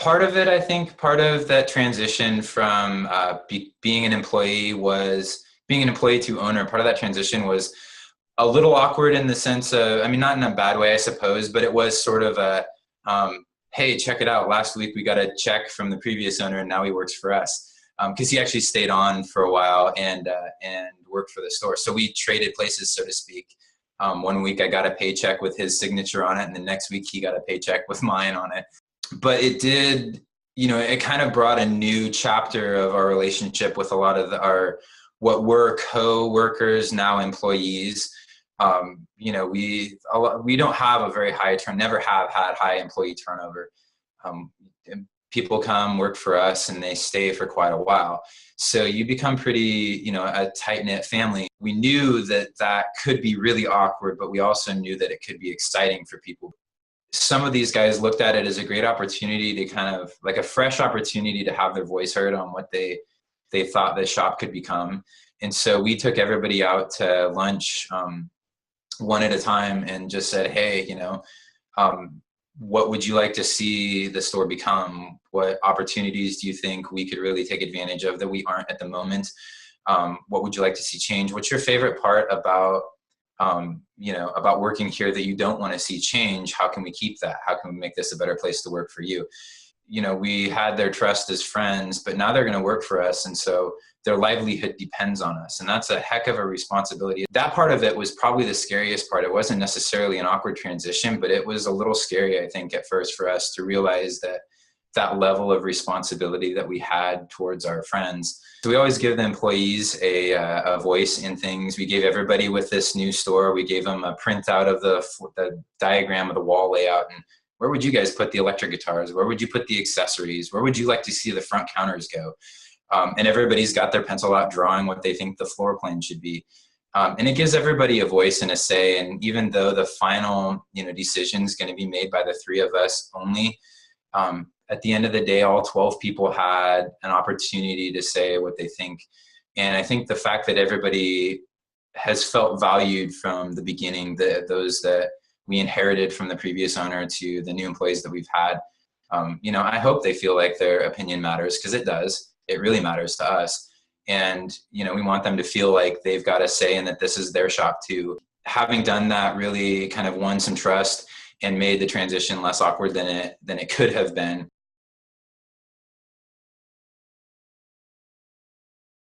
Part of it, I think, part of that transition from being an employee to owner. Part of that transition was a little awkward in the sense of, I mean, not in a bad way, I suppose, but it was sort of a, hey, check it out. Last week we got a check from the previous owner and now he works for us. Because he actually stayed on for a while and worked for the store. So we traded places, so to speak. One week I got a paycheck with his signature on it, and the next week he got a paycheck with mine on it. But it did, it kind of brought a new chapter of our relationship with a lot of what were co-workers, now employees. We don't have a very high never have had high employee turnover. People come work for us and they stay for quite a while. So you become pretty, a tight-knit family. We knew that could be really awkward, but we also knew that it could be exciting for people. Some of these guys looked at it as a great opportunity to kind of like a fresh opportunity to have their voice heard on what they thought the shop could become. And so we took everybody out to lunch one at a time and just said, hey, what would you like to see the store become? What opportunities do you think we could really take advantage of that we aren't at the moment? What would you like to see change? What's your favorite part about working here that you don't want to see change? How can we keep that? How can we make this a better place to work for you? We had their trust as friends, but now they're going to work for us. And so their livelihood depends on us. And that's a heck of a responsibility. That part of it was probably the scariest part. It wasn't necessarily an awkward transition, but it was a little scary, I think, at first for us to realize that level of responsibility that we had towards our friends. So we always give the employees a voice in things. We gave everybody with this new store, we gave them a printout of the diagram of the wall layout. And where would you guys put the electric guitars? Where would you put the accessories? Where would you like to see the front counters go? And everybody's got their pencil out drawing what they think the floor plan should be. And it gives everybody a voice and a say. And even though the final decision is going to be made by the three of us only, at the end of the day, all 12 people had an opportunity to say what they think. And I think the fact that everybody has felt valued from the beginning, those that we inherited from the previous owner to the new employees that we've had, I hope they feel like their opinion matters, because it does. It really matters to us. And, we want them to feel like they've got a say and that this is their shop too. Having done that really kind of won some trust and made the transition less awkward than it could have been.